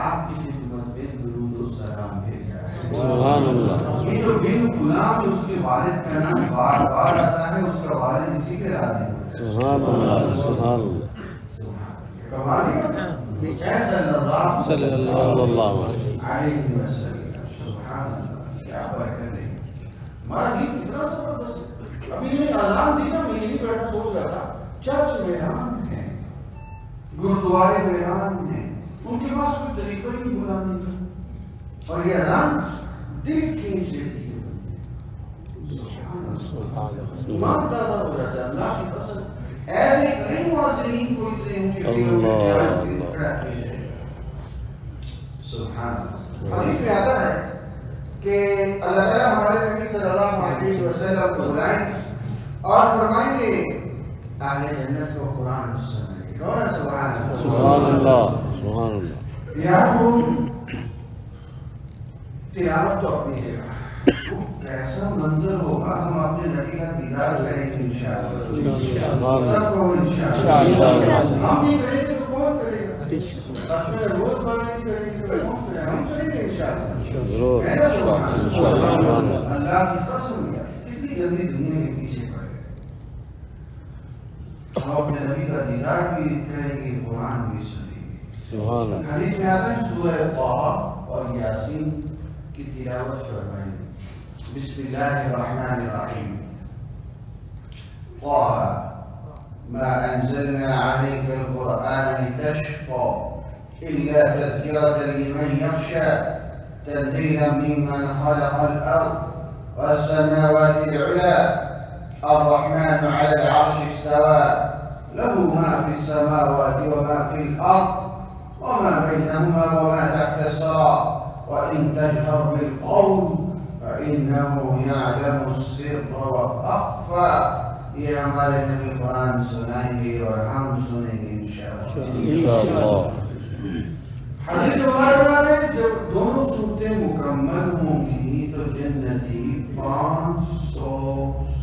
آپ کی خدمت میں درود و سلام بھیجا ہے سبحان اللہ یہ جو بن فلاں اس کے والد کا نام بار بار آتا ہے اس کا والد اسی پہ راضی ہوتا ہے سبحان اللہ سبحان اللہ کمال ہے صلی اللہ علیہ وسلم سبحان اللہ کیا برکت ہے ہمارا دین کتنا زبردست ہے ابھی میں اذان دی نا میں یہی بیٹھا سوچ رہا تھا چرچ ویران ہیں گردوارے ویران ہیں ان کے پاس کوئی طریقہ ہی نہیں بلانے کا اور یہ اذان دل کھینچ لیتی ہے ایمان تازہ ہو جاتا ہے اللہ کی قسم ایسے کئی معاصرین کو اتنے اونچے سبحان اللہ حدیث میں آتا ہے کہ اللہ تعالیٰ ہمارے نبی صلی اللہ علیہ وسلم کو بلائیں اور فرمائیں گے اہل جنت کو قرآن سنائیں کون ہے سبحان اللہ سبحان اللہ بیان کو تلاوت تو اپنی جگہ کیسا منظر ہوگا ہم اپنے نبی کا دیدار کریں گے انشاءاللہ سب کو انشاءاللہ ہم نہیں کریں گے تو کون کرے گا اپنے روز والے نہیں کریں گے تو کون کرے گا ہم کریں گے انشاءاللہ اللہ کی قسم ہے کتنی جلدی دنیا کے پیچھے پڑے ہم اپنے نبی کا دیدار بھی کریں گے قرآن بھی سنیں گے حدیث میں آتا ہے سورہ طه اور یاسین کی تلاوت فرمائیں بسم اللہ الرحمن الرحیم طه ما انزلنا عليك القرآن لتشقى إلا تذكرة لمن يخشى تنزيلا ممن خلق الأرض والسماوات العلى الرحمن على العرش استوى له ما في السماوات وما في الأرض وما بينهما وما تحت الثرى وإن تجهر بالقول فإنه يعلم السر وأخفى یہ ہمارے نبی قرآن سنائیں گے اور ہم سنیں گے انشاءاللہ حدیث مبارکہ میں جب دونوں صورتیں مکمل ہوں گی تو جنتی 500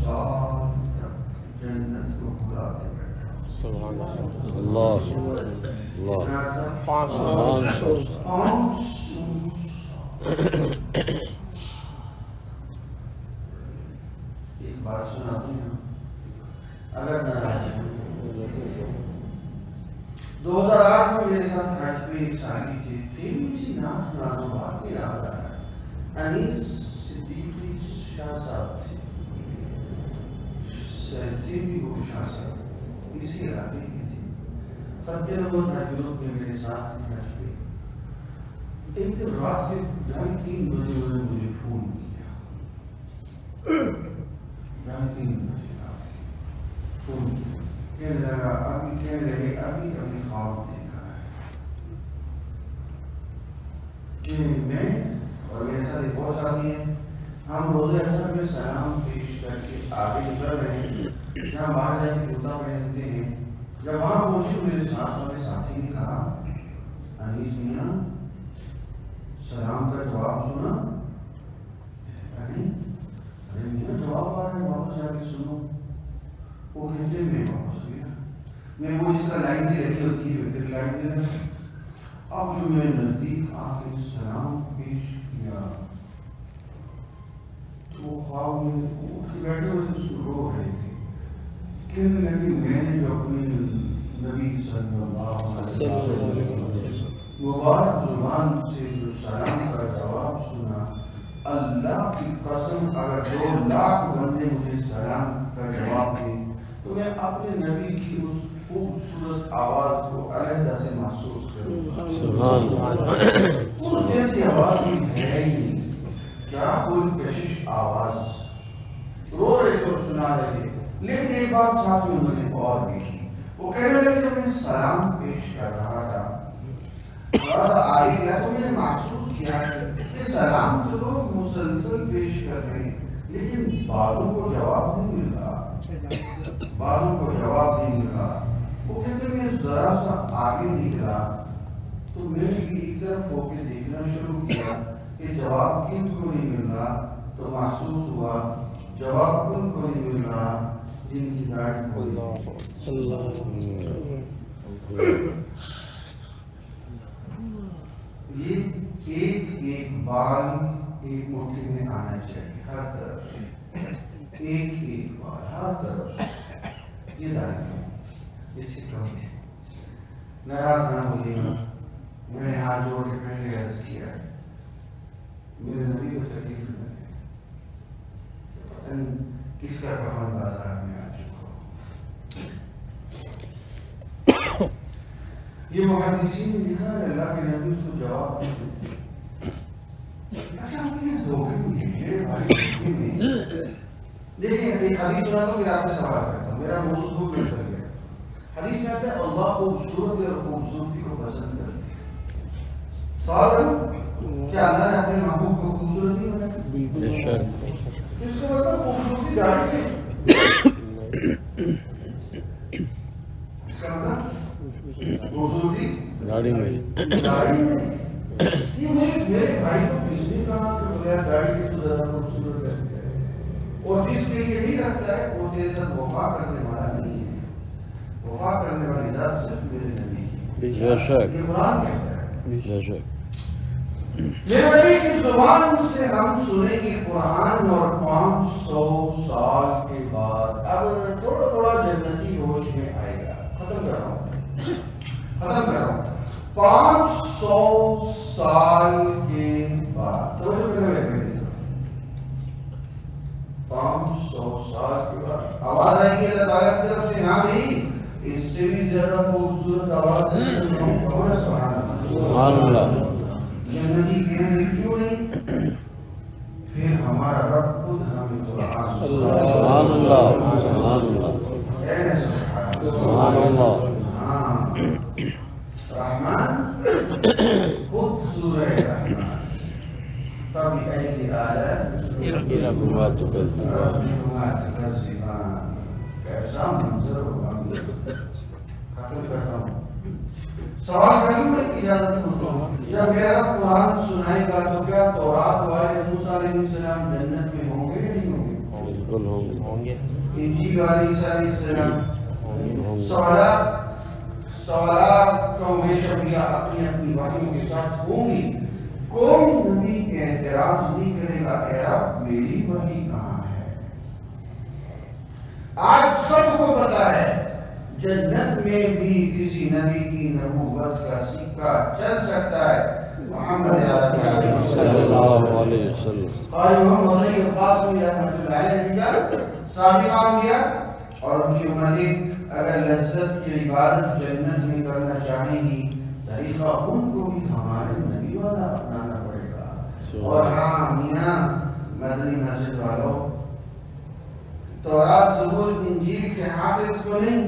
سال تک جنت کو بلا کے بیٹھا اللہ اللہ 500 ایک بات سناتی ہوں اگر ناراض 2008 میں میرے ساتھ حج پہ ایک سالی تھی تیمی سی نام سنانو بات کو یاد آیا انیس صدیقی شاہ صاحب تھی سہتی بھی وہ شاہ صاحب اسی علاقے کی تھی خط نبوت حج گروپ میں میرے ساتھ تھی حج پہ ایک دن رات کے 2:30 بجے انہوں نے مجھے فون کیا کہنے لگا ابھی خواب دیکھا ہے کہ میں، اور ایسا بہت آتی ہے، ہم روزے افطار میں سلام پیش کر کے آگے نکل رہے ہیں، جہاں باہر جا کے جوتا پہنتے ہیں، جب وہاں پہنچے میرے ساتھ والے ساتھی نے کہا انیس میاں سلام کا جواب سنا؟ ارے میاں جواب آ رہا ہے، واپس جا کے سنو۔ وہ کہتے میں واپس گیا، میں وہ جس طرح لائن سے رکھی ہوتی ہے پھر لائن دے رہا، اب جو میرے نزدیک آ کے سلام پیش کیا تو وہ خواب میں اٹھ کے بیٹھے ہوئے اس کو رو رہے تھے، کہنے لگے میں نے جو اپنے نبی صلی اللہ علیہ وسلم مبارک زبان سے جو سلام کا جواب سنا، اللہ کی قسم اگر 2 لاکھ بندے مجھے سلام کا جواب دیں تو میں اپنے نبی کی اس خوبصورت آواز کو علیحدہ سے محسوس کروں گا۔ سبحان اللہ، اس جیسی آواز بھی ہے ہی نہیں، کیا کوئی کشش آواز، رو رہے تھے اور سنا رہے تھے۔ لیکن ایک بات ساتھ میں انہوں نے اور بھی کی، وہ کہنے لگے جب میں سلام پیش کر رہا تھا تھوڑا سا آگے گیا تو میں نے محسوس کیا کہ سلام تو لوگ مسلسل پیش کر رہے ہیں لیکن بعضوں کو جواب نہیں مل رہا، بعضوں کو جواب نہیں مل رہا۔ وہ کہتے میں ذرا سا آگے نکلا تو میں نے بھی ایک طرف ہو کے دیکھنا شروع کیا کہ جواب کن کو نہیں مل رہا، تو محسوس ہوا جواب کن کو نہیں مل رہا جن کی داڑھی کھلی۔ یہ ایک بال ایک مٹھی میں آنا چاہیے ہر طرف سے، ایک بال ہر طرف سے، یہ داڑھی ہے، اس سے کم ہے۔ ناراض نہ ہوئیے گا، میں نے ہاتھ جوڑ کے پہلے عرض کیا ہے میرے نبی کو تکلیف نہ دے، پتہ نہیں کس کا کفن بازار میں آ چکا ہو۔ یہ محدثین نے لکھا ہے اللہ کے نبی اس کو جواب دیتے۔ اچھا ہم کس دھوکے میں ہیں میرے بھائی، دھوکے میں دیکھیں ایک حدیث سنا تو پھر آپ سے سوال کرتا ہوں، میرا موضوع دھوکے میں چل گیا۔ حدیث میں آتا ہے اللہ خوبصورت اور خوبصورتی کو پسند کرتے ہیں۔ سوال کروں کیا اللہ نے اپنے محبوب کو خوبصورت نہیں بنایا؟ اس کا مطلب خوبصورتی داڑھی ہے، اس کا مطلب خوبصورتی داڑھی میں۔ یہ میرے بھائی کو کس نے کہا کہ بغیر داڑھی کے تو زیادہ خوبصورت رہتا ہے، اور جس کے لیے نہیں رکھتا ہے وہ تیرے ساتھ وفا کرنے والا نہیں ہے، وفا کرنے والی ذات صرف میرے نبی کی۔ یہ قرآن کہتا ہے۔ میرے نبی کی زبان سے ہم سنیں گے قرآن، اور 500 سال کے بعد اب تھوڑا تھوڑا جنتی ہوش میں آئے گا۔ ختم کر رہا ہوں 500 سال کے بعد، 500 سال کے بعد آواز آئے گی اللہ تعالیٰ کی طرف سے، ہاں بھی اس سے بھی زیادہ خوبصورت آواز سبحان اللہ۔ جنتی کہنے لگے کیوں نہیں؟ پھر ہمارا رب خود ہمیں قرآن سبحان اللہ رحمان خود سورہ رحمان فبأي آلاء ربكما تكذبان، کیسا منظر ہوگا۔ ختم کرتا ہوں، سوال کروں میں اجازت ہو تو جب میرا قرآن سنائے گا تو کیا تورات والے موسیٰ علیہ السلام جنت میں ہوں گے یا نہیں ہوں گے؟ بالکل ہوں گے۔ انجیل والے عیسیٰ علیہ السلام، سوالات کا ہمیشہ بھی اپنی اپنی وحیوں کے ساتھ ہوں گی۔ کوئی نبی اعتراض نہیں کرے گا اے رب میری وحی کہاں ہے۔ آج سب کو پتا ہے جنت میں بھی کسی نبی کی نبوت کا سکہ چل سکتا ہے۔ محمد صلی اللہ علیہ وسلم قائم محمد قاسمی رحمۃ اللہ علیہ نے کیا سابقہ انبیاء اور ان کی امتیں اگر لذت کی عبادت جنت میں کرنا چاہیں گی طریقہ ان کو بھی ہمارے نبی والا اپنانا پڑے گا۔ اور ہاں میاں مدنی مسجد والوں، تورات زبور انجیل کے حافظ کو نہیں،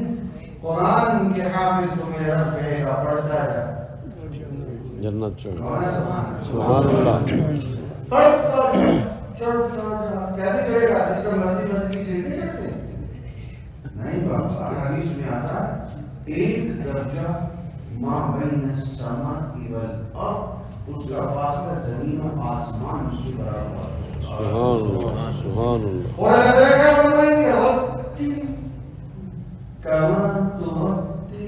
قرآن کے حافظ کو میرا رب کہے گا پڑھتا جا جنت چڑھ سبحان سبحان اللہ پڑھتا جا چڑھتا جا. کیسے چڑھے گا؟ جس کا مرضی کی سیڑھی چڑھتے نہیں بابا. حدیث میں آتا ہے ایک درجہ ما بین السماء والارض، اس کا فاصلہ زمین و آسمان سے برابر. سبحان اللہ سبحان اللہ. اور اللہ کیا فرمائیں گے؟ رتی کما ترتی.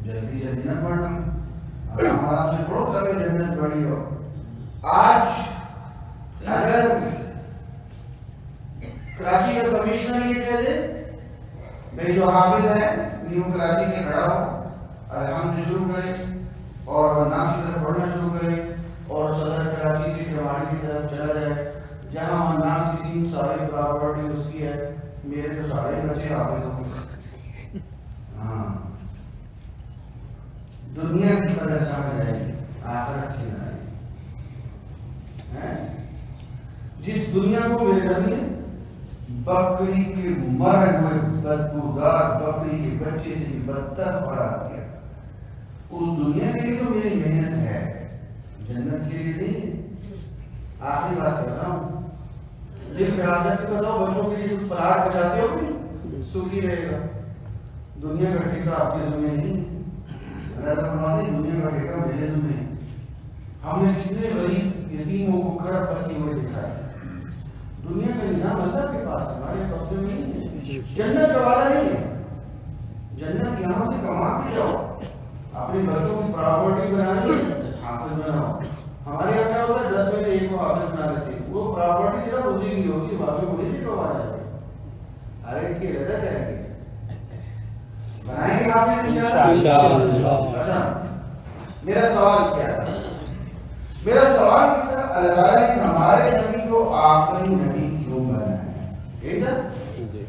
جلدی جلدی نہ پڑھنا، ہمارا سے پڑھو کبھی جنت بڑی ہو. آج اگر کراچی کا کمشنر یہ کہہ دے میری جو حافظ ہے نیو کراچی سے کھڑا ہو الحمد شروع کرے اور ناس کی طرف پڑھنا شروع کرے اور صدر کراچی سے جوانی کی طرف چلا جائے جہاں ناس کسی ساری پراپرٹی اس کی ہے، میرے تو سارے بچے حافظ ہوں گے. ہاں دنیا کی قدر سمجھ آئے گی، آخرت کی نہ آئے گی. جس دنیا کو میرے نبی نے بکری کے مرے ہوئے بدبودار بکری کے بچے سے بھی بدتر قرار دیا، اس دنیا کے لیے تو میری محنت ہے، جنت کے لیے نہیں. آخری بات کر رہا ہوں، دل میں عادت کو بتاؤ بچوں کے لیے پلاٹ بچاتے ہو بھی سوکھی رہے گا. دنیا کا ٹھیکہ آپ کے ذمہ نہیں ہے، اللہ فرماتے ہیں دنیا کا ٹھیکہ میرے ذمہ ہے. ہم نے کتنے غریب یتیموں کو کھڑا پتی ہوئے دکھائے. دنیا کا نظام اللہ کے پاس ہے، ہمارے قبضے میں نہیں ہے. جنت کا وعدہ نہیں ہے، جنت یہاں سے کما کے جاؤ، اپنے بچوں کی پراپرٹی بنانی ہے حافظ بناؤ. ہمارے یہاں کیا ہوتا ہے 10 میں سے ایک کو حافظ بنا دیتے ہیں، وہ پراپرٹی صرف اسی کی ہوتی ہے، باقی کو نہیں کروا جاتے. ہر ایک کی عدت ہے کہ بنائیں گے حافظ انشاءاللہ. میرا سوال کیا تھا؟ میرا سوال یہ تھا اللہ تعالیٰ نے ہمارے نبی کو آخری نبی کیوں بنایا ہے؟ ٹھیک ہے.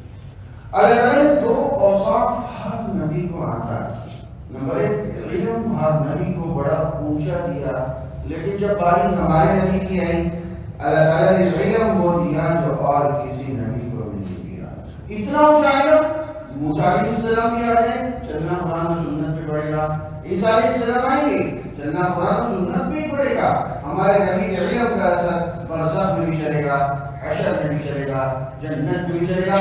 اللہ تعالیٰ نے 2 اوصاف ہر نبی کو آتا ہے. نمبر 1 علم ہر نبی کو بڑا اونچا دیا، لیکن جب باری ہمارے نبی کی آئی اللہ تعالیٰ نے علم وہ دیا جو اور کسی نبی کو بھی نہیں دیا. اتنا اونچا علم موسیٰ علیہ السلام بھی آ جائیں چلنا قرآن و سنت پہ پڑے گا، عیسیٰ علیہ السلام آئیں گے چلنا قرآن و سنت پہ ہی پڑے گا. ہمارے نبی کے علم کا اثر برزخ میں بھی چلے گا، حشر میں بھی چلے گا، جنت میں بھی چلے گا.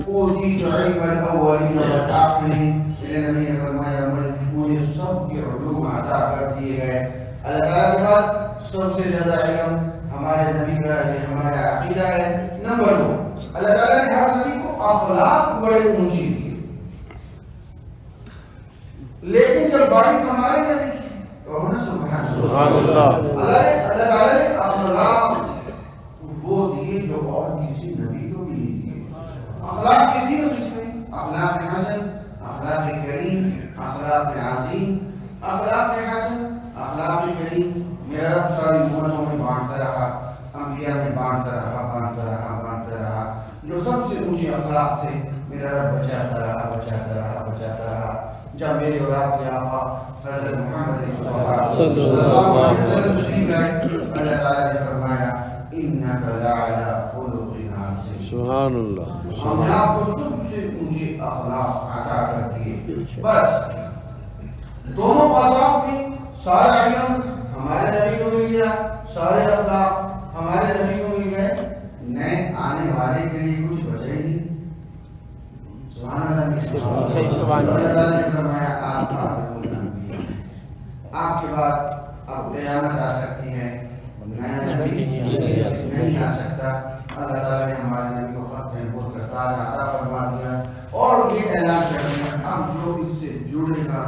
اوتیت علم الاولین والآخرین، میرے نبی نے فرمایا مجھے سب کے علوم عطا کر دیے گئے. اللہ تعالیٰ کے بعد سب سے زیادہ علم ہمارے نبی کا ہے، ہمارا عقیدہ ہے. نمبر 2 اللہ تعالیٰ نے ہر نبی کو اخلاق بڑے اونچی دیے، لیکن جب باری ہمارے نبی کی تو سبحان اللہ اللہ تعالیٰ نے اخلاق وہ دیے جو اور کسی نبی کو بھی نہیں دیے. اخلاق کے 3 قسمیں: اخلاق حسن، اخلاق کریم، اخلاق عظیم. اخلاق حسن، اخلاق کریم میرا رب ساری امتوں میں بانٹتا رہا، انبیاء میں بانٹتا رہا. جو سب سے اونچے اخلاق تھے میرا رب بچاتا رہا. جب میرے اور آپ کے آقا حضرت محمد صلی اللہ علیہ وسلم تشریف لائے اللہ تعالیٰ نے فرمایا انک لعلی خلق عظیم. سبحان اللہ. ہم نے آپ کو سب سے اونچے اخلاق عطا کر دیے. بس دونوں اوصاف میں سارا علم ہمارے نبی کو مل گیا، سارے اخلاق ہمارے نبی کو مل گئے، نئے آنے والے کے لیے کچھ بچے ہی نہیں. سبحان اللہ. اللہ نے فرمایا آپ کے بعد اب قیامت آ سکتی ہے، نیا نبی نہیں آ سکتا. اللہ تعالیٰ نے ہمارے نبی کو ختم نبوت کا تاج عطا فرما دیا اور یہ اعلان کر دیا اب جو اس سے جڑے گا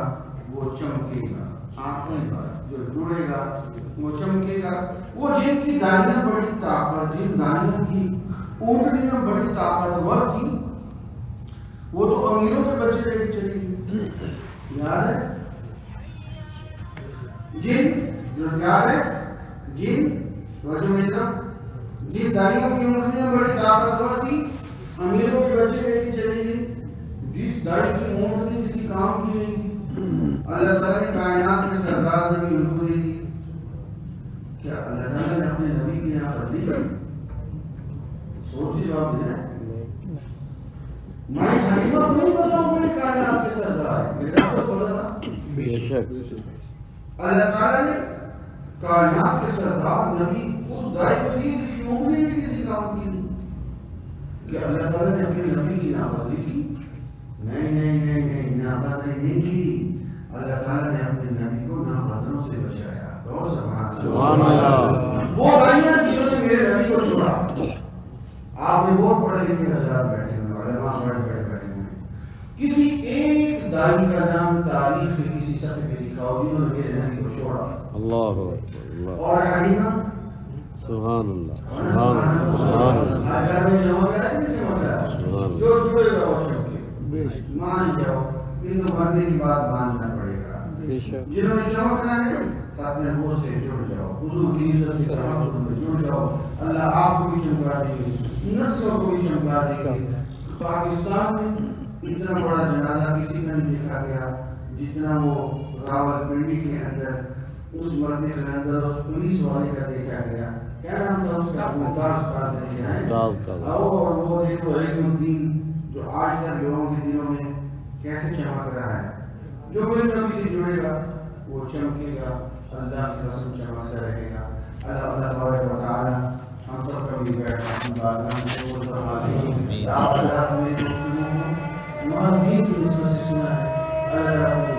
وہ چمکے گا. آنکھوں پر جو جڑے گا وہ چمکے گا. وہ جن کی دانیاں بڑی طاقت، جن دانیوں کی اونٹنیاں بڑی طاقتور تھی، وہ تو امیروں کے بچے لے کے چلی گئی. یاد ہے جن جو یاد ہے جن جن دانیوں کی اونٹنیاں بڑی طاقتور تھی، امیروں کے بچے لے کے چلی گئی. جس دائی کی اونٹنی کسی کام کی نہیں تھی اللہ تعالیٰ نے کائنات کے سردار نبی ان کو دے دی. کیا اللہ تعالیٰ نے اپنے نبی کی یہاں بدلی؟ سوچ کی بات ہے. میں نہیں بتاؤں کہ کائنات کے سردار ہے، میرا تو بتا بے شک اللہ تعالیٰ نے کائنات کے سردار نبی اس دائی کو دی، اس کی عمر نے کسی کام کی نہیں کہ اللہ تعالیٰ نے اپنے نبی کی نافرمانی کی، نہیں نافرمانی نہیں کی، اللہ تعالیٰ نے اپنے نبی کو نافرمانوں سے بچایا۔ سبحان اللہ۔ وہ بھائیاں جنہوں نے میرے نبی کو چھوڑا، آپ نے بہت پڑھے لکھے حضرات بیٹھے ہوئے، علماء بڑے بڑے بیٹھے ہوئے، کسی ایک دائی کا نام تاریخ میں کسی صفحے پہ دکھاؤ جنہوں نے میرے نبی کو چھوڑا۔ اللہ اکبر، اور حلیمہ سبحان اللہ، سبحان اللہ، سبحان اللہ، آج گھر میں جمع کرا کہ نہیں جمع کرا؟ جو جڑے گا وہ چمکے، مان جاؤ، ان کو مرنے کی بات ماننا پڑے گا۔ جنہوں نے جمع کرا ہے اپنے منہ سے جڑ جاؤ، حضور کی عزت کے تحفظ میں جڑ جاؤ، اللہ آپ کو بھی چمکا دیں گے، نسلوں کو بھی چمکا دیں گے۔ پاکستان میں اتنا بڑا جنازہ کسی کا نہیں دیکھا گیا جتنا وہ راول پنڈی کے اندر اس مرنے کے اندر اس پولیس والے کا دیکھا گیا۔ کیا نام تھا اس کا؟ ممتاز قاسم ہے، اور وہ دیکھو علم الدین جو آج تک لوگوں کے دلوں میں کیسے چمک رہا ہے۔ جو میرے نبی سے جڑے گا وہ چمکے گا، اللہ کی قسم چمکتا رہے گا۔ اللہ تبارک و تعالی ہم سب کا بھی بیٹھا اپنی بارگاہ میں قبول فرما دے۔ آپ حضرات نے گفتگو کو محمد دین کی نسبت سے سنا ہے، اللہ